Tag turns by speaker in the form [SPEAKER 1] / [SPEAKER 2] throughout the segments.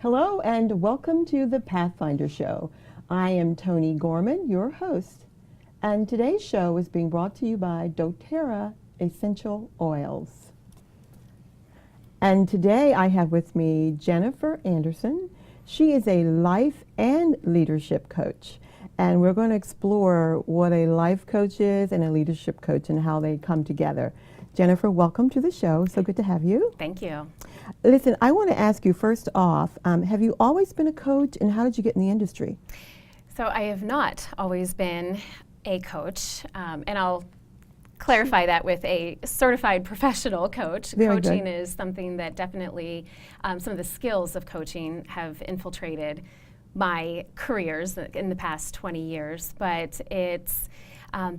[SPEAKER 1] Hello and welcome to the Pathfinder Show. I am Toni Gorman, your host, and today's show is being brought to you by doTERRA Essential Oils. And today I have with me Jennifer Anderson. She is a life and leadership coach, and we're going to explore what a life coach is and a leadership coach and how they come together. Jennifer, welcome to the show. So good to have you.
[SPEAKER 2] Thank you.
[SPEAKER 1] Listen, I want to ask you first off, have you always been a coach, and how did you get in the industry?
[SPEAKER 2] So I have not always been a coach, and I'll clarify that with a certified professional coach.
[SPEAKER 1] Very
[SPEAKER 2] Coaching
[SPEAKER 1] good.
[SPEAKER 2] is something that definitely, some of the skills of coaching have infiltrated my careers in the past 20 years, but it's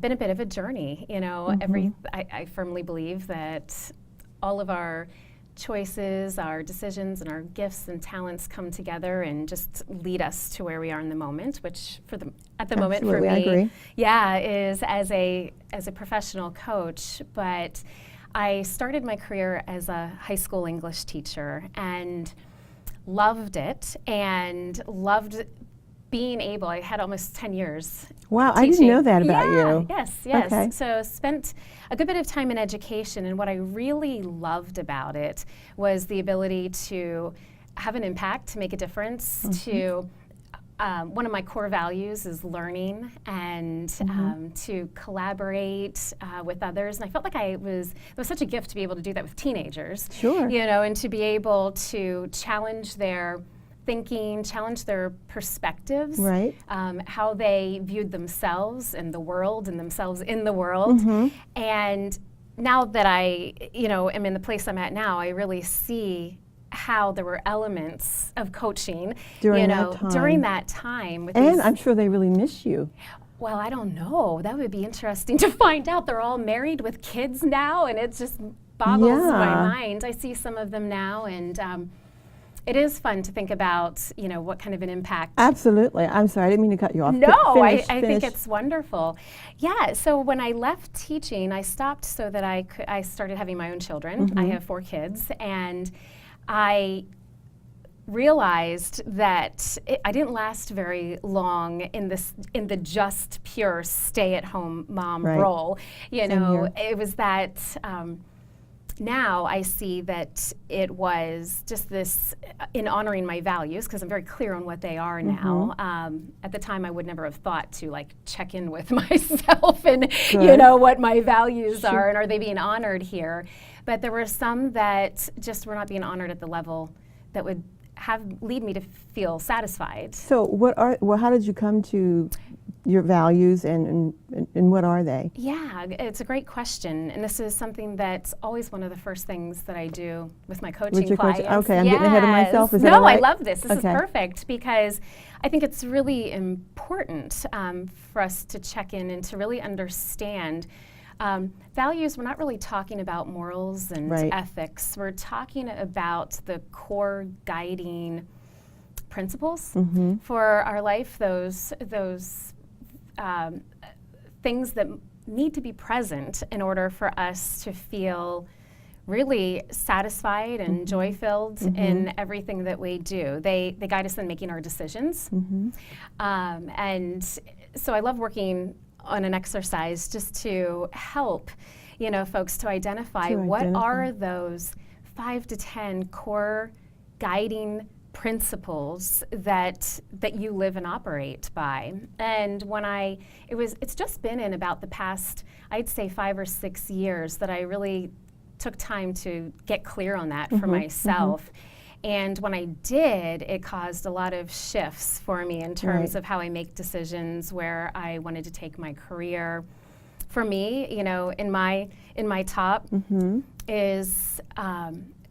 [SPEAKER 2] been a bit of a journey. You know, I firmly believe that all of our choices, our decisions, and our gifts and talents come together and just lead us to where we are in the moment, which at the moment for
[SPEAKER 1] Absolutely, I
[SPEAKER 2] me,
[SPEAKER 1] agree.
[SPEAKER 2] yeah, is as a professional coach. But I started my career as a high school English teacher and loved it and loved being able, I had almost 10 years
[SPEAKER 1] Wow, I
[SPEAKER 2] teaching.
[SPEAKER 1] didn't know that about you.
[SPEAKER 2] Yes.
[SPEAKER 1] Okay.
[SPEAKER 2] So spent a good bit of time in education, and what I really loved about it was the ability to have an impact, to make a difference, to one of my core values is learning and to collaborate with others. And I felt like it was such a gift to be able to do that with teenagers.
[SPEAKER 1] Sure.
[SPEAKER 2] You know, and to be able to challenge their thinking, challenge their perspectives,
[SPEAKER 1] Right.
[SPEAKER 2] How they viewed themselves and the world and themselves in the world. And now that I, am in the place I'm at now, I really see how there were elements of coaching,
[SPEAKER 1] During
[SPEAKER 2] during that time. With
[SPEAKER 1] And
[SPEAKER 2] these,
[SPEAKER 1] I'm sure they really miss you.
[SPEAKER 2] well, I don't know. That would be interesting to find out. They're all married with kids now, and it just boggles my mind. I see some of them now, and it is fun to think about, what kind of an impact.
[SPEAKER 1] Absolutely. I'm sorry, I didn't mean to cut you off.
[SPEAKER 2] No, I think
[SPEAKER 1] Finish.
[SPEAKER 2] it's wonderful. Yeah, so when I left teaching, I stopped so that I started having my own children. I have 4 kids, and I realized that I didn't last very long in the just pure stay-at-home mom
[SPEAKER 1] Right.
[SPEAKER 2] role.
[SPEAKER 1] Same
[SPEAKER 2] It
[SPEAKER 1] here.
[SPEAKER 2] was that. Now I see that it was just this, in honoring my values, because I'm very clear on what they are now. At the time, I would never have thought to check in with myself and
[SPEAKER 1] Good.
[SPEAKER 2] what my values are and are they being honored here. But there were some that just were not being honored at the level that would lead me to feel satisfied.
[SPEAKER 1] So how did you come to your values and what are they?
[SPEAKER 2] Yeah, it's a great question, and this is something that's always one of the first things that I do with my coaching clients.
[SPEAKER 1] Okay, I'm getting ahead of myself. Is that
[SPEAKER 2] No,
[SPEAKER 1] all right?
[SPEAKER 2] I love this. This is
[SPEAKER 1] Okay.
[SPEAKER 2] perfect because I think it's really important for us to check in and to really understand values. We're not really talking about morals and
[SPEAKER 1] Right.
[SPEAKER 2] ethics. We're talking about the core guiding principles for our life. Those things that need to be present in order for us to feel really satisfied and joy-filled in everything that we do. They guide us in making our decisions. And so I love working on an exercise just to help, folks to identify what are those 5 to 10 core guiding principles that you live and operate by. And it's just been in about the past, I'd say 5 or 6 years that I really took time to get clear on that for myself. And when I did, it caused a lot of shifts for me in terms of how I make decisions, where I wanted to take my career. For me, in my top is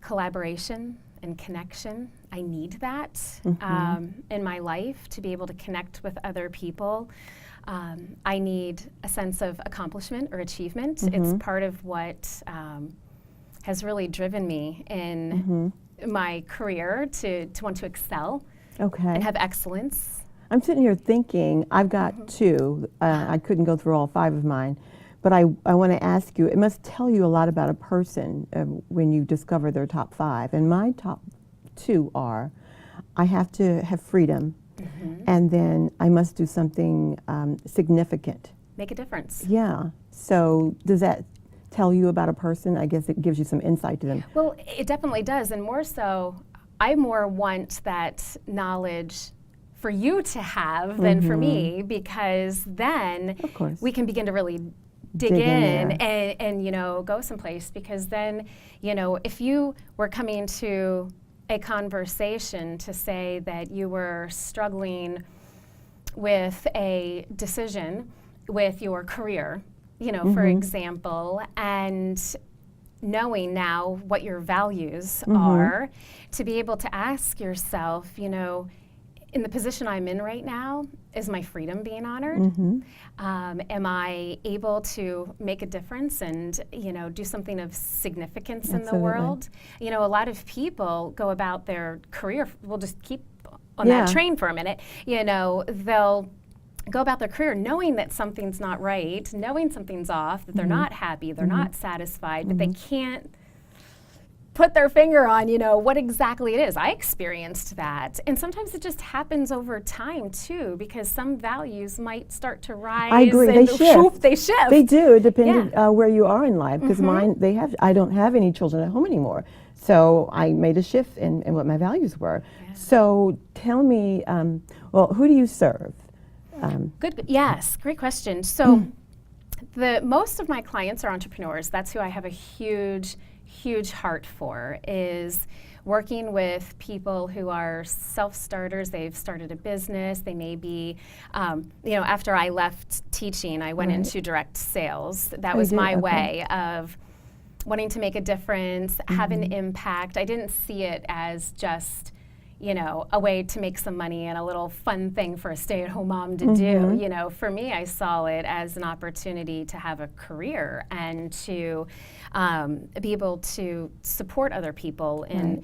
[SPEAKER 2] collaboration and connection. I need that in my life to be able to connect with other people. I need a sense of accomplishment or achievement. It's part of what has really driven me in my career to want to excel and have excellence.
[SPEAKER 1] I'm sitting here thinking, I've got 2. I couldn't go through all 5 of mine. But I want to ask you, it must tell you a lot about a person when you discover their top 5. And my top 2 are, I have to have freedom, and then I must do something significant.
[SPEAKER 2] Make a difference.
[SPEAKER 1] Yeah. So does that tell you about a person? I guess it gives you some insight to them.
[SPEAKER 2] Well, it definitely does, and more so, I more want that knowledge for you to have than for me, because then
[SPEAKER 1] Of course.
[SPEAKER 2] we can begin to really dig
[SPEAKER 1] Dig in
[SPEAKER 2] in
[SPEAKER 1] there.
[SPEAKER 2] and go someplace, because then, if you were coming to a conversation to say that you were struggling with a decision with your career, for example, and knowing now what your values are, to be able to ask yourself, in the position I'm in right now, is my freedom being honored? Am I able to make a difference and, do something of significance in the world? A lot of people go about their career, we'll just keep on that train for a minute, they'll go about their career knowing that something's not right, knowing something's off, that they're not happy, they're not satisfied, but they can't put their finger on, what exactly it is. I experienced that. And sometimes it just happens over time too, because some values might start to rise.
[SPEAKER 1] I agree.
[SPEAKER 2] And
[SPEAKER 1] They shift.
[SPEAKER 2] They shift.
[SPEAKER 1] They do, depending where you are in life. Because I don't have any children at home anymore. So I made a shift in what my values were. So tell me, who do you serve?
[SPEAKER 2] Yes, great question. So most of my clients are entrepreneurs. That's who I have a huge heart for, is working with people who are self-starters. They've started a business. They may be, after I left teaching, I went into direct sales. That was my way of wanting to make a difference, have an impact. I didn't see it as just, a way to make some money and a little fun thing for a stay-at-home mom to do. For me, I saw it as an opportunity to have a career and to be able to support other people in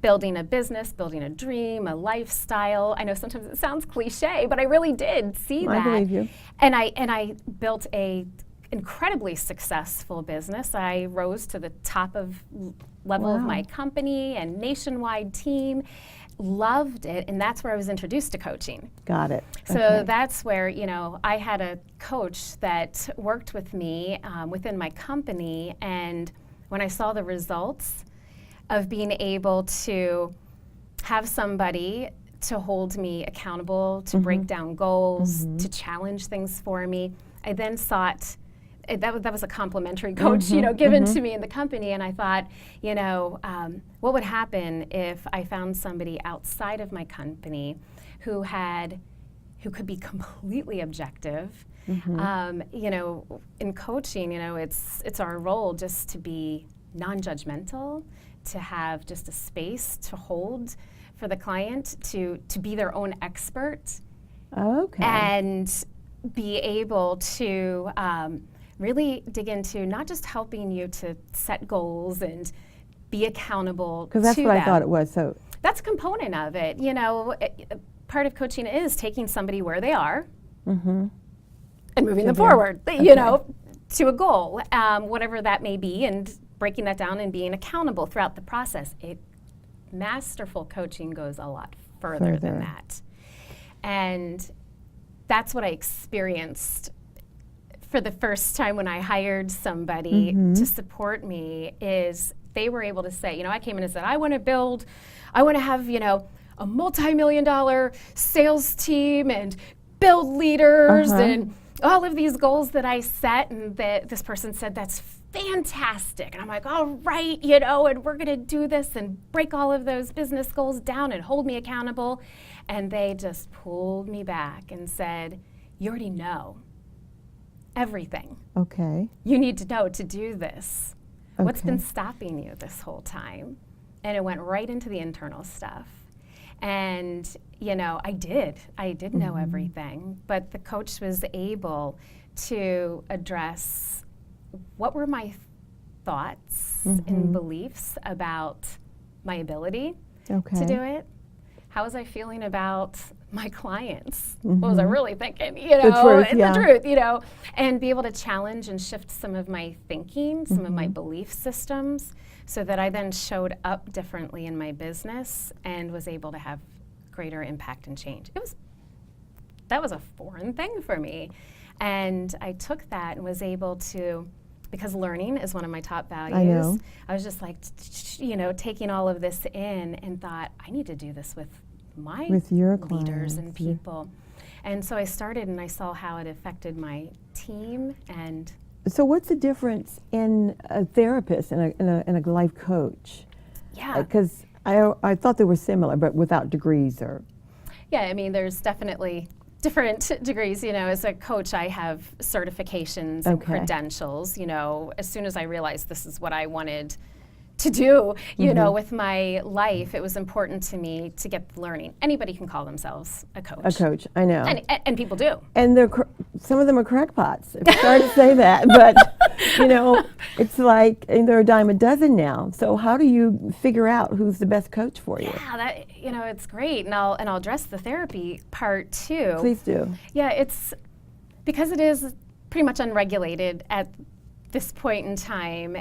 [SPEAKER 2] building a business, building a dream, a lifestyle. I know sometimes it sounds cliche, but I really did see that.
[SPEAKER 1] I believe you.
[SPEAKER 2] And I built a incredibly successful business. I rose to the top of level of my company and nationwide team. Loved it, and that's where I was introduced to coaching.
[SPEAKER 1] Got it.
[SPEAKER 2] So that's where, I had a coach that worked with me within my company, and when I saw the results of being able to have somebody to hold me accountable, to break down goals, to challenge things for me, I then sought that was a complimentary coach, given to me in the company, and I thought, what would happen if I found somebody outside of my company who could be completely objective. In coaching, it's our role just to be non-judgmental, to have just a space to hold for the client, to be their own expert, and be able to really dig into not just helping you to set goals and be accountable to them.
[SPEAKER 1] Because that's what I thought it was. So
[SPEAKER 2] that's a component of it. Part of coaching is taking somebody where they are and moving them forward, to a goal, whatever that may be, and breaking that down and being accountable throughout the process. Masterful coaching goes a lot further than that. And that's what I experienced for the first time when I hired somebody to support me, is they were able to say, I came in and said, I want to have, a multi-million-dollar sales team and build leaders and all of these goals that I set. And this person said, that's fantastic. And I'm like, all right, and we're going to do this and break all of those business goals down and hold me accountable. And they just pulled me back and said, you already know everything. You need to know to do this. What's been stopping you this whole time? And it went right into the internal stuff. And, I did know everything, but the coach was able to address what were my thoughts and beliefs about my ability to do it. How was I feeling about my clients? What was I really thinking? The truth, and be able to challenge and shift some of my thinking, some of my belief systems, so that I then showed up differently in my business and was able to have greater impact and change. That was a foreign thing for me. And I took that and was able to, because learning is one of my top values.
[SPEAKER 1] I know.
[SPEAKER 2] I was just like, taking all of this in and thought, I need to do this with
[SPEAKER 1] your
[SPEAKER 2] leaders
[SPEAKER 1] clients,
[SPEAKER 2] and people. And so I started and I saw how it affected my team. And
[SPEAKER 1] so what's the difference in a therapist and a life coach?
[SPEAKER 2] yeah.
[SPEAKER 1] Because I thought they were similar, but without degrees or...
[SPEAKER 2] Yeah, I mean, there's definitely different degrees. As a coach, I have certifications and credentials. As soon as I realized this is what I wanted to do, with my life, it was important to me to get the learning. Anybody can call themselves a coach.
[SPEAKER 1] A coach, I know.
[SPEAKER 2] And people do.
[SPEAKER 1] And some of them are crackpots. I'm sorry to say that, but it's like they're a dime a dozen now. So how do you figure out who's the best coach for you?
[SPEAKER 2] Yeah, that it's great, and I'll address the therapy part too.
[SPEAKER 1] Please do.
[SPEAKER 2] Yeah, it's because it is pretty much unregulated at this point in time.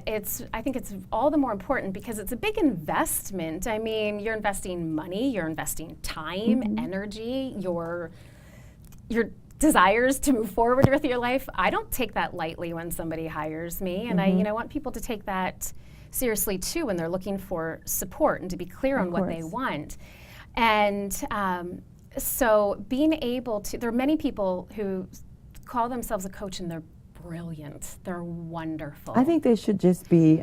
[SPEAKER 2] I think it's all the more important because it's a big investment. I mean, you're investing money, you're investing time, energy, your desires to move forward with your life. I don't take that lightly when somebody hires me, and I want people to take that seriously too when they're looking for support and to be clear on what they want. And so being able to, there are many people who call themselves a coach and they're brilliant. They're wonderful.
[SPEAKER 1] I think they should just be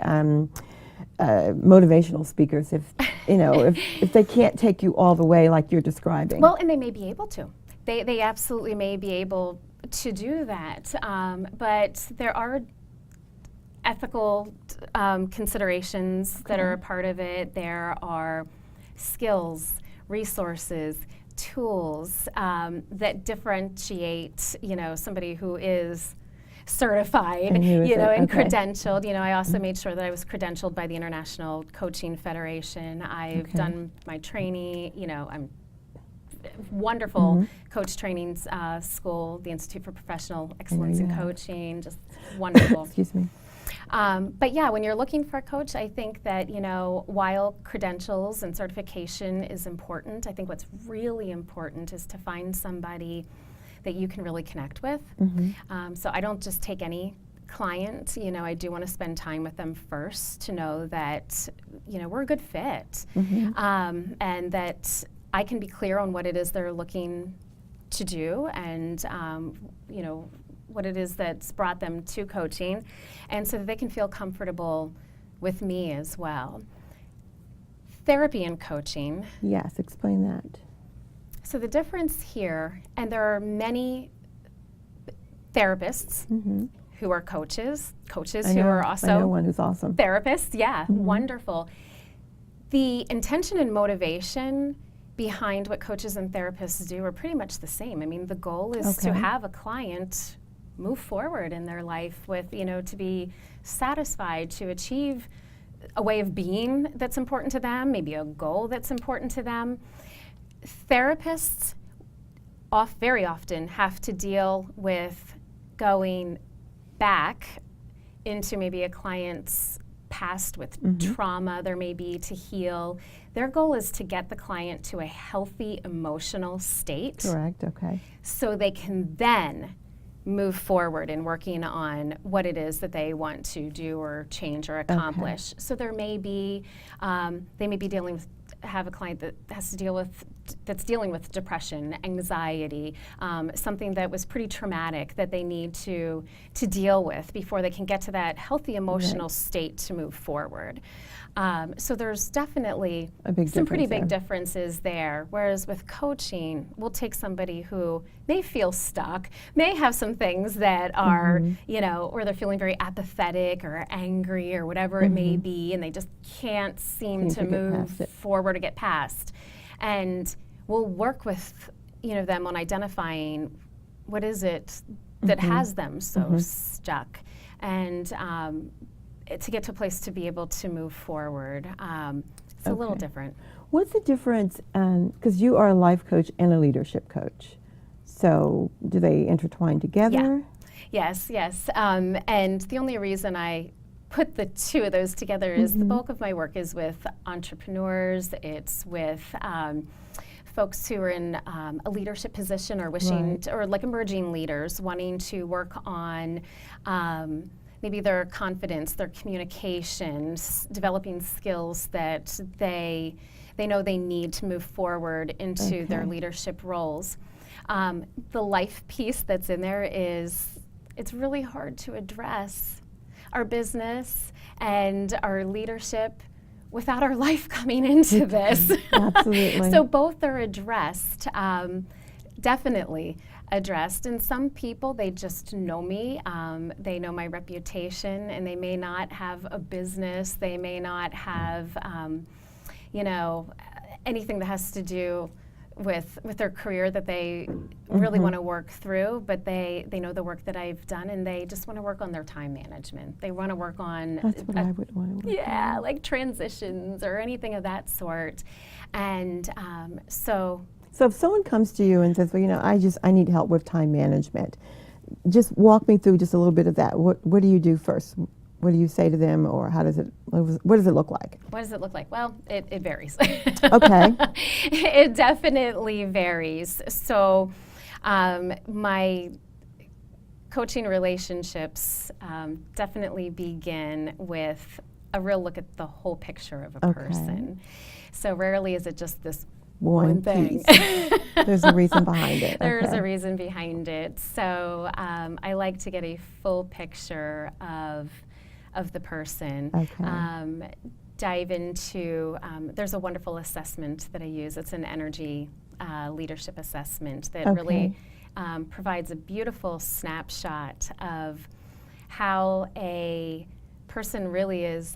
[SPEAKER 1] motivational speakers if they can't take you all the way like you're describing.
[SPEAKER 2] Well, and they may be able to. They absolutely may be able to do that. But there are ethical considerations that are a part of it. There are skills, resources, tools that differentiate, somebody who is certified, and credentialed. I also made sure that I was credentialed by the International Coaching Federation. I've done my training, I'm wonderful coach training school, the Institute for Professional Excellence in Coaching, just wonderful.
[SPEAKER 1] Excuse me.
[SPEAKER 2] But yeah, when you're looking for a coach, I think that, while credentials and certification is important, I think what's really important is to find somebody that you can really connect with. So I don't just take any client, I do want to spend time with them first to know that, we're a good fit, and that I can be clear on what it is they're looking to do and, what it is that's brought them to coaching, and so that they can feel comfortable with me as well. Therapy and coaching.
[SPEAKER 1] Yes, explain that.
[SPEAKER 2] So the difference here, and there are many therapists who are coaches who are also
[SPEAKER 1] I know one who's awesome.
[SPEAKER 2] Therapists, wonderful. The intention and motivation behind what coaches and therapists do are pretty much the same. I mean, the goal is to have a client move forward in their life with, to be satisfied, to achieve a way of being that's important to them, maybe a goal that's important to them. Therapists very often have to deal with going back into maybe a client's past with trauma there may be to heal. Their goal is to get the client to a healthy emotional state.
[SPEAKER 1] Correct, okay.
[SPEAKER 2] So they can then move forward in working on what it is that they want to do or change or accomplish. So there may be, they may be have a client that has to that's dealing with depression, anxiety, something that was pretty traumatic that they need to deal with before they can get to that healthy emotional state to move forward. So there's definitely some pretty big differences there. Whereas with coaching, we'll take somebody who may feel stuck, may have some things that are, or they're feeling very apathetic or angry or whatever it may be, and they just can't seem to move forward or get past. And we'll work with, them on identifying what is it that has them so stuck, and to get to a place to be able to move forward. It's a little different.
[SPEAKER 1] What's the difference, because you are a life coach and a leadership coach, so do they intertwine together?
[SPEAKER 2] Yeah. Yes. And the only reason I put the two of those together is the bulk of my work is with entrepreneurs, it's with folks who are in a leadership position or wishing
[SPEAKER 1] Right.
[SPEAKER 2] to, or like emerging leaders wanting to work on maybe their confidence, their communications, developing skills that they know they need to move forward into their
[SPEAKER 1] Okay.
[SPEAKER 2] leadership roles. The life piece that's in there is, it's really hard to address our business and our leadership without our life coming into this.
[SPEAKER 1] Absolutely.
[SPEAKER 2] So both are addressed, definitely addressed. And some people, they just know me, they know my reputation, and they may not have a business, they may not have, you know, anything that has to do with their career that they really want to work through, but they know the work that I've done, and they just want to work on their time management. They want to work on
[SPEAKER 1] That's what I would want to work on.
[SPEAKER 2] like transitions or anything of that sort. And so
[SPEAKER 1] So if someone comes to you and says, well, you know, I need help with time management, just walk me through just a little bit of that. What do you do first? What do you say to them, or what does it look like?
[SPEAKER 2] what does it look like? Well, it varies.
[SPEAKER 1] Okay.
[SPEAKER 2] It definitely varies. So my coaching relationships definitely begin with a real look at the whole picture of a
[SPEAKER 1] Okay.
[SPEAKER 2] person. So rarely is it just this
[SPEAKER 1] One
[SPEAKER 2] thing.
[SPEAKER 1] piece. There's a reason behind it.
[SPEAKER 2] There's
[SPEAKER 1] Okay.
[SPEAKER 2] a reason behind it. So I like to get a full picture of the person.
[SPEAKER 1] Okay.
[SPEAKER 2] Dive into, there's a wonderful assessment that I use. It's an energy leadership assessment that really provides a beautiful snapshot of how a person really is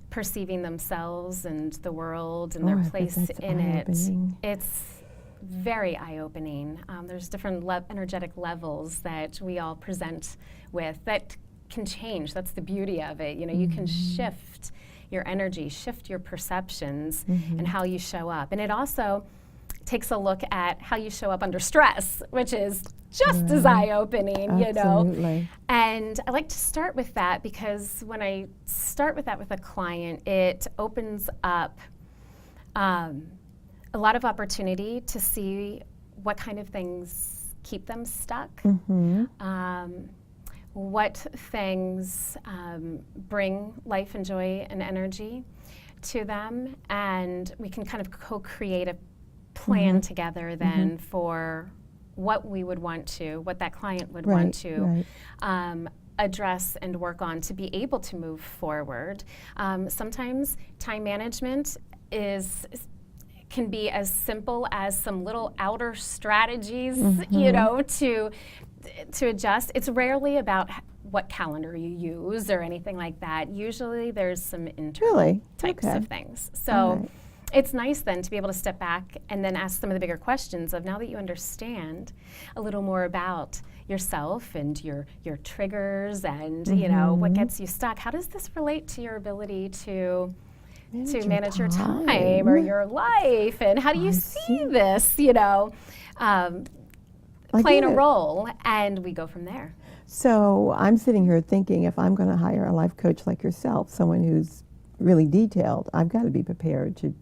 [SPEAKER 2] perceiving themselves and the world and
[SPEAKER 1] Oh, I
[SPEAKER 2] their
[SPEAKER 1] bet
[SPEAKER 2] place
[SPEAKER 1] that's
[SPEAKER 2] in it.
[SPEAKER 1] eye-opening.
[SPEAKER 2] It's very eye-opening. There's different energetic levels that we all present with that can change. That's the beauty of it. You know, you can shift your energy, shift your perceptions, and how you show up. And it also takes a look at how you show up under stress, which is just as eye-opening, you know.
[SPEAKER 1] Absolutely.
[SPEAKER 2] And I like to start with that because when I start with that with a client, it opens up a lot of opportunity to see what kind of things keep them stuck, what things bring life and joy and energy to them, and we can kind of co-create a plan together then for what we would want to, what that client would want to address and work on to be able to move forward. Sometimes time management can be as simple as some little outer strategies, you know, to adjust. It's rarely about what calendar you use or anything like that. Usually there's some internal types of things. So it's nice then to be able to step back and then ask some of the bigger questions of, now that you understand a little more about yourself and your triggers and you know what gets you stuck, how does this relate to your ability to manage your time or your life, and how do you see this, you know, playing a role? And we go from there.
[SPEAKER 1] So I'm sitting here thinking, if I'm going to hire a life coach like yourself, someone who's really detailed, I've got to be prepared to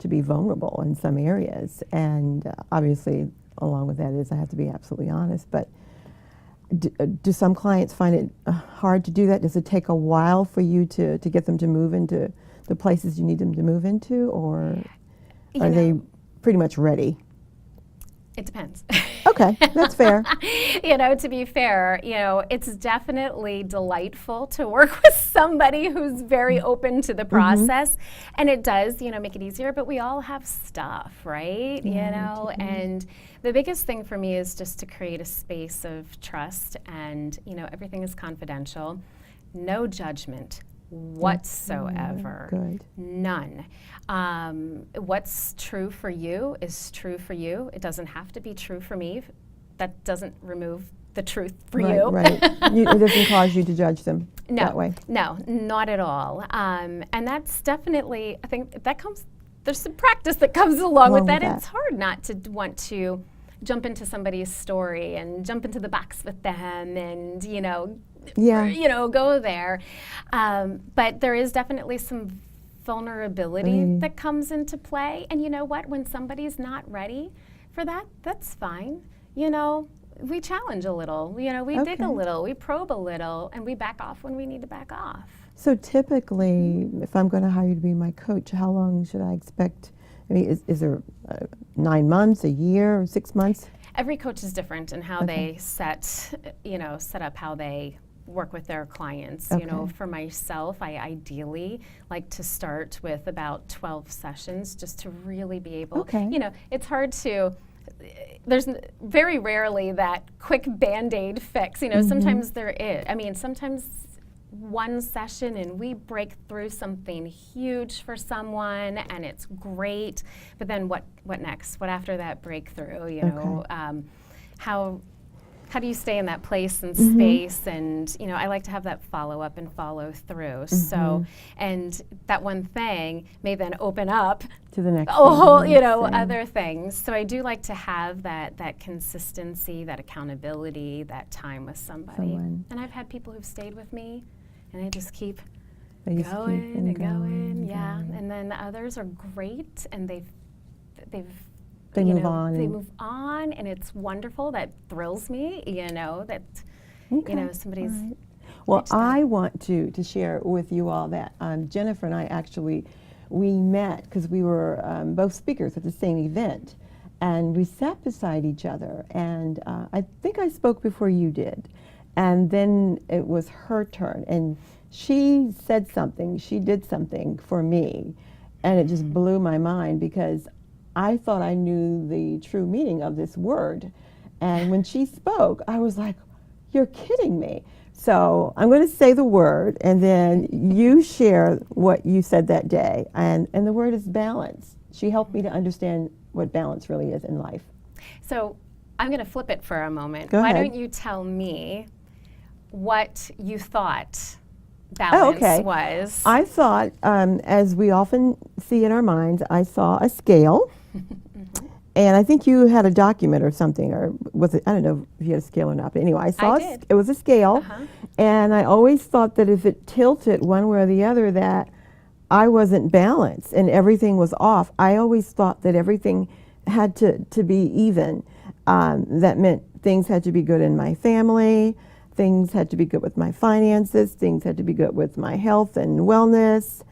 [SPEAKER 1] be vulnerable in some areas. And obviously, along with that is I have to be absolutely honest. But do some clients find it hard to do that? Does it take a while for you to get them to move into the places you need them to move into, or are they pretty much ready?
[SPEAKER 2] It depends.
[SPEAKER 1] Okay, that's fair.
[SPEAKER 2] You know, to be fair, you know, it's definitely delightful to work with somebody who's very open to the process, and it does, you know, make it easier, but we all have stuff, right?
[SPEAKER 1] Yeah,
[SPEAKER 2] you know, and the biggest thing for me is just to create a space of trust, and, you know, everything is confidential, no judgment whatsoever.
[SPEAKER 1] Good.
[SPEAKER 2] None. What's true for you is true for you. It doesn't have to be true for me. That doesn't remove the truth for you.
[SPEAKER 1] Right. It doesn't cause you to judge them that way.
[SPEAKER 2] No, not at all. And that's definitely, I think that comes, there's some practice that comes along with that. It's hard not to want to jump into somebody's story and jump into the box with them and, you know, go there. But there is definitely some vulnerability that comes into play. And you know what? When somebody's not ready for that, that's fine. You know, we challenge a little, you know, we dig a little, we probe a little, and we back off when we need to back off.
[SPEAKER 1] So typically, if I'm going to hire you to be my coach, how long should I expect? I mean, is there 9 months, a year, 6 months?
[SPEAKER 2] Every coach is different in how they set up how they work with their clients. You know, for myself, I ideally like to start with about 12 sessions just to really be able, you know, it's hard to, there's very rarely that quick Band-Aid fix. You know, sometimes there is. I mean, sometimes one session and we break through something huge for someone and it's great, but then what next? What after that breakthrough? You know, how do you stay in that place and space? And, you know, I like to have that follow up and follow through. So, and that one thing may then open up
[SPEAKER 1] to the next
[SPEAKER 2] whole, you know, other things. So I do like to have that consistency, that accountability, that time with somebody. And I've had people who've stayed with me and they just keep going and going. Yeah. And then others are great and they move on, and it's wonderful. That thrills me, you know, that you know, somebody's
[SPEAKER 1] Well, I want to share with you all that Jennifer and I actually, we met because we were both speakers at the same event, and we sat beside each other, and I think I spoke before you did, and then it was her turn, and she said something, she did something for me, and it just blew my mind because I thought I knew the true meaning of this word. And when she spoke, I was like, you're kidding me. So I'm going to say the word, and then you share what you said that day. And the word is balance. She helped me to understand what balance really is in life. So
[SPEAKER 2] I'm going to flip it for a moment.
[SPEAKER 1] Go ahead.
[SPEAKER 2] Why don't you tell me what you thought balance was?
[SPEAKER 1] I thought, as we often see in our minds, I saw a scale. And I think you had a document or something, or was it, I don't know if you had a scale or not, but anyway, I saw it was a scale, and I always thought that if it tilted one way or the other that I wasn't balanced and everything was off. I always thought that everything had to be even. That meant things had to be good in my family, things had to be good with my finances, things had to be good with my health and wellness.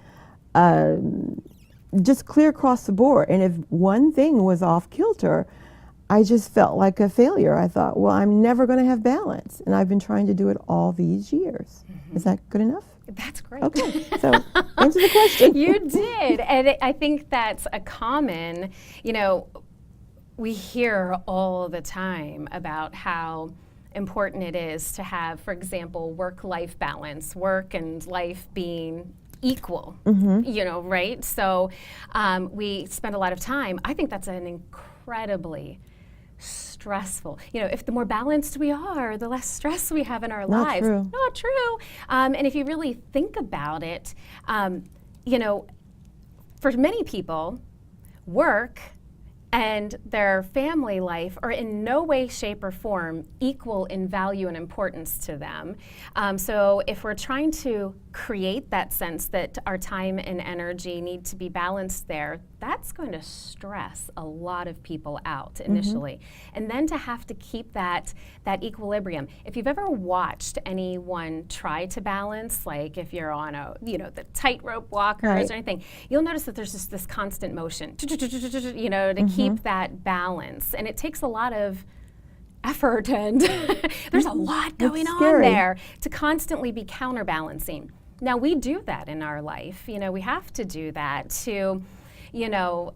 [SPEAKER 1] Just clear across the board. And if one thing was off kilter, I just felt like a failure. I thought, well, I'm never going to have balance. And I've been trying to do it all these years. Is that good enough?
[SPEAKER 2] That's great.
[SPEAKER 1] Okay, so answer the question.
[SPEAKER 2] You did. And I think that's a common, you know, we hear all the time about how important it is to have, for example, work-life balance, work and life being equal, you know, right? So we spend a lot of time. I think that's an incredibly stressful, you know, if the more balanced we are, the less stress we have in our lives. Not true. And if you really think about it, you know, for many people, work and their family life are in no way, shape, or form equal in value and importance to them. So if we're trying to create that sense that our time and energy need to be balanced there, that's going to stress a lot of people out initially. And then to have to keep that equilibrium. If you've ever watched anyone try to balance, like if you're on the tightrope walkers or anything, you'll notice that there's just this constant motion, you know, to keep that balance. And it takes a lot of effort and there's a lot going on there to constantly be counterbalancing. Now we do that in our life. You know, we have to do that to, you know,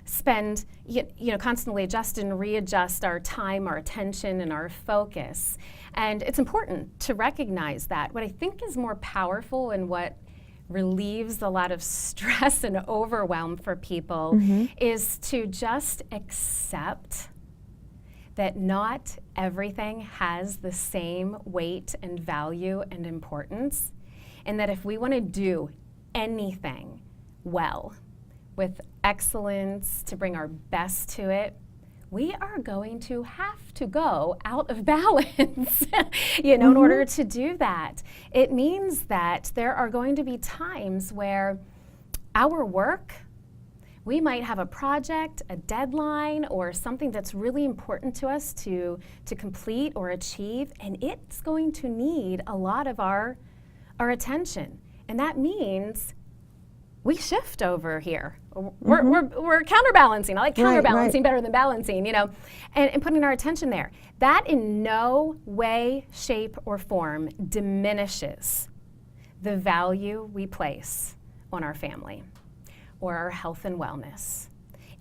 [SPEAKER 2] spend, you know, constantly adjust and readjust our time, our attention, and our focus. And it's important to recognize that. What I think is more powerful and what relieves a lot of stress and overwhelm for people is to just accept that not everything has the same weight and value and importance, and that if we want to do anything well, with excellence, to bring our best to it, we are going to have to go out of balance, you know, in order to do that. It means that there are going to be times where our work, we might have a project, a deadline, or something that's really important to us to complete or achieve, and it's going to need a lot of our attention. And that means we shift over here. We're counterbalancing. I like counterbalancing better than balancing, you know, and putting our attention there. That in no way, shape, or form diminishes the value we place on our family or our health and wellness.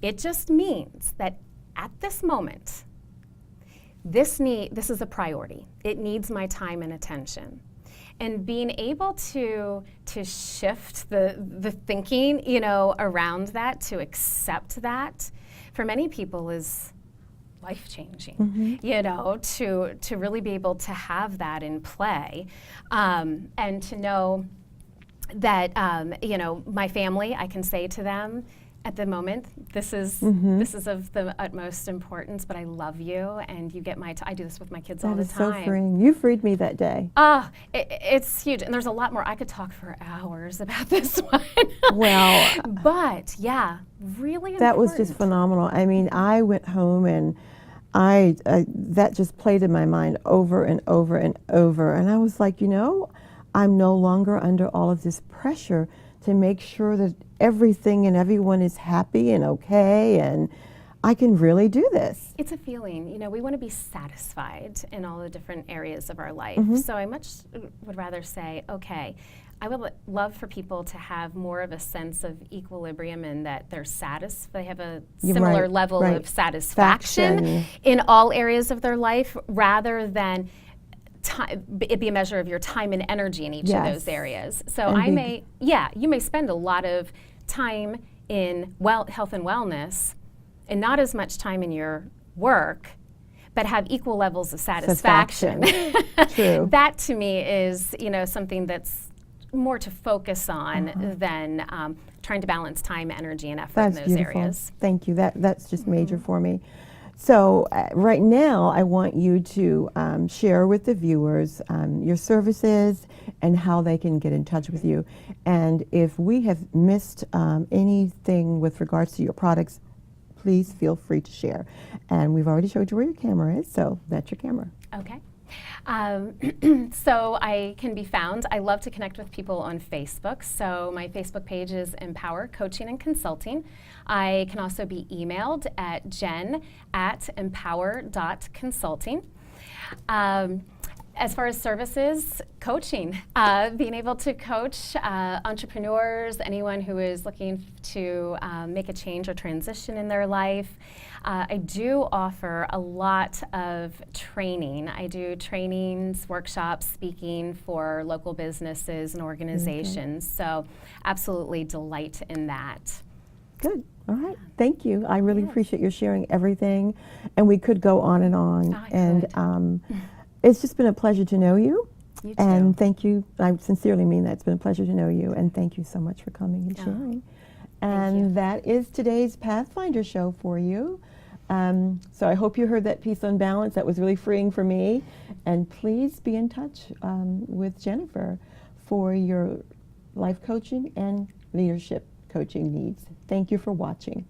[SPEAKER 2] It just means that at this moment, this is a priority. It needs my time and attention. And being able to shift the thinking, you know, around that, to accept that, for many people is life-changing, you know, to really be able to have that in play, and to know that, you know, my family, I can say to them, at the moment, this is of the utmost importance, but I love you, and you get my I do this with my kids all the time.
[SPEAKER 1] That is so freeing. You freed me that day.
[SPEAKER 2] It's huge, and there's a lot more. I could talk for hours about this one.
[SPEAKER 1] Well,
[SPEAKER 2] but yeah, really
[SPEAKER 1] that
[SPEAKER 2] important.
[SPEAKER 1] was just phenomenal. I mean, I went home and I that just played in my mind over and over and over, and I was like, you know, I'm no longer under all of this pressure to make sure that everything and everyone is happy and okay, and I can really do this.
[SPEAKER 2] It's a feeling, you know, we want to be satisfied in all the different areas of our life. So I much would rather say, okay, I would love for people to have more of a sense of equilibrium and that they're they have a similar level of satisfaction in all areas of their life, rather than it be a measure of your time and energy in each of those areas. So you may spend a lot of time in health and wellness and not as much time in your work, but have equal levels of satisfaction.
[SPEAKER 1] True.
[SPEAKER 2] That to me is, you know, something that's more to focus on than trying to balance time, energy, and effort in those areas.
[SPEAKER 1] Thank you. That's just major for me. So right now, I want you to share with the viewers your services and how they can get in touch with you. And if we have missed anything with regards to your products, please feel free to share. And we've already showed you where your camera is, so that's your camera.
[SPEAKER 2] Okay. So I can be found. I love to connect with people on Facebook. So my Facebook page is Empower Coaching and Consulting. I can also be emailed at jen@empower.consulting. As far as services, coaching, being able to coach entrepreneurs, anyone who is looking to make a change or transition in their life. I do offer a lot of training. I do trainings, workshops, speaking for local businesses and organizations. So absolutely delight in that.
[SPEAKER 1] Good. All right. Thank you. I really appreciate your sharing everything. And we could go on and on. It's just been a pleasure to know you.
[SPEAKER 2] You too.
[SPEAKER 1] And thank you. I sincerely mean that. It's been a pleasure to know you. And thank you so much for coming and sharing. And that is today's Pathfinder show for you. So I hope you heard that piece on balance. That was really freeing for me. And please be in touch with Jennifer for your life coaching and leadership coaching needs. Thank you for watching.